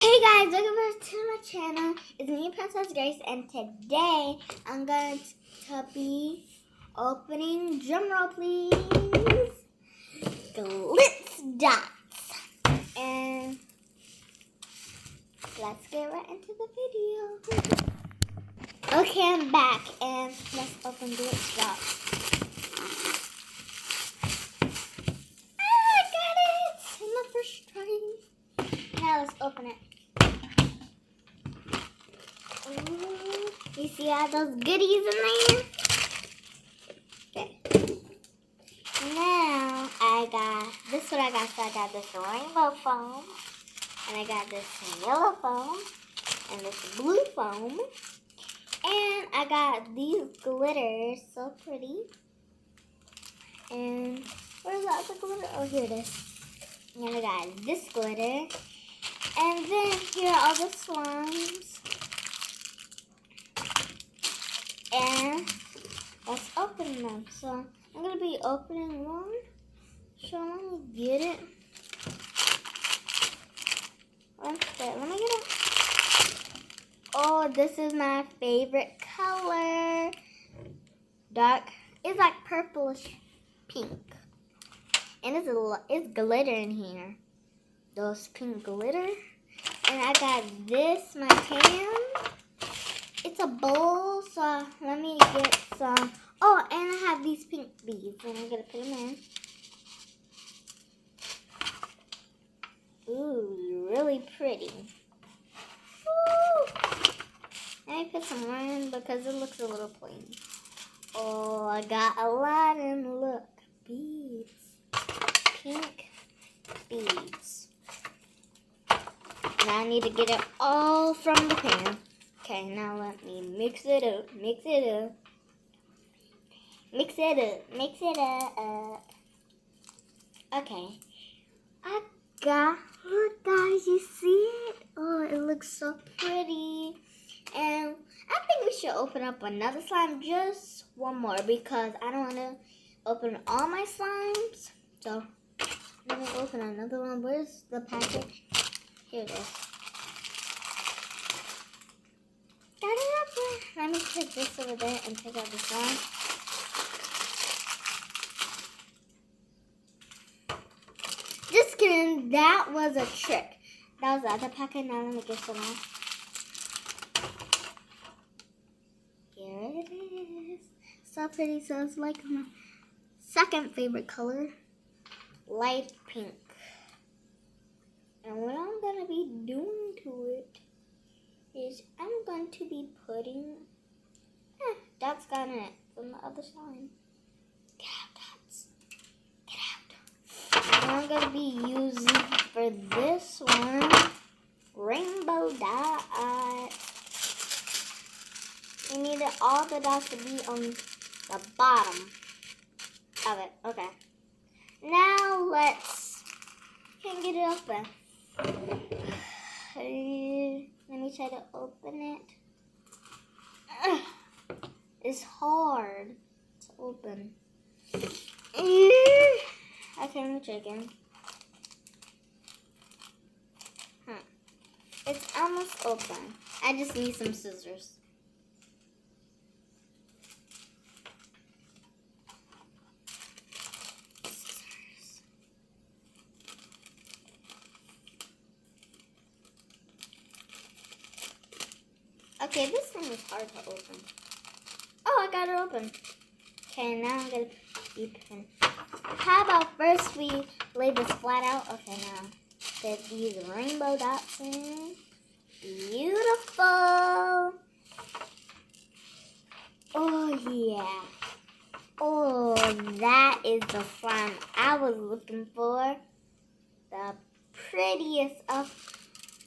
Hey guys, welcome back to my channel. It's me, Princess Grace, and today I'm going to be opening, drumroll please, Glizy Dotz. And let's get right into the video. Okay, I'm back, and let's open Glizy Dotz. I got it in the first try. Now let's open it. Ooh, you see all those goodies in there? Okay. Now this is what I got. So I got this rainbow foam, and I got this yellow foam, and this blue foam, and I got these glitters, so pretty. And where's the other glitter? Oh, here it is. And I got this glitter, and then here are all the slimes. And let's open them. So I'm going to be opening one. So let me get it. Let me get it. Oh, this is my favorite color. Dark. It's like purplish pink. And it's glitter in here. Those pink glitter. And I got this, my pan. It's a bowl, so let me get some. Oh, and I have these pink beads, and I'm going to put them in. Ooh, really pretty. Ooh. Let me put some more in because it looks a little plain. Oh, I got a lot in, look, beads. Pink beads. Now I need to get it all from the pan. Okay, now let me mix it up, mix it up, mix it up, mix it up. Okay, I got, look guys, you see it? Oh, it looks so pretty. And I think we should open up another slime, just one more, because I don't want to open all my slimes. So, let me open another one. Where's the package? Here it is. Got it up there. Let me put this over there and take out this one. Just kidding. That was a trick. That was the other packet. Now let me get some more. Here it is. So pretty. So it's like my second favorite color. Light pink. And what I'm going to be doing to it is I'm going to be putting Dots got in it from the other side. Get out, Dots. Get out. And I'm going to be using for this one rainbow dots. We need all the dots to be on the bottom of it. Okay. Now let's get it open. Let me try to open it. It's hard to open. Okay, let me try again. It's almost open. I just need some scissors. Okay, this thing is hard to open. Oh, I got it open. Okay, now I'm going to be putting. How about first we lay this flat out? Okay, now get these rainbow dots in. Beautiful. Oh, yeah. Oh, that is the slime I was looking for. The prettiest of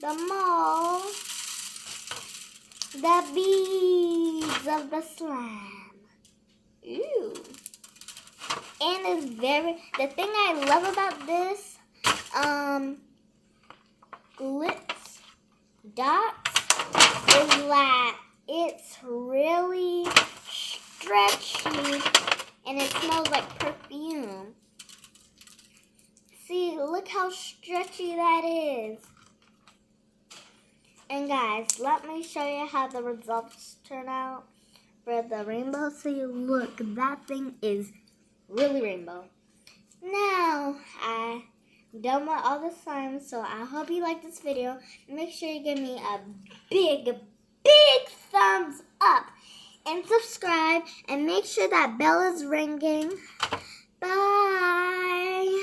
them all. The beads of the slime. Ooh. And it's the thing I love about this, Glizy Dotz, is that it's really stretchy and it smells like perfume. See, look how stretchy that is. And guys, let me show you how the results turn out for the rainbow. So you look, that thing is really rainbow. Now, I done with all the slime, so I hope you like this video. Make sure you give me a big, big thumbs up and subscribe, and make sure that bell is ringing. Bye.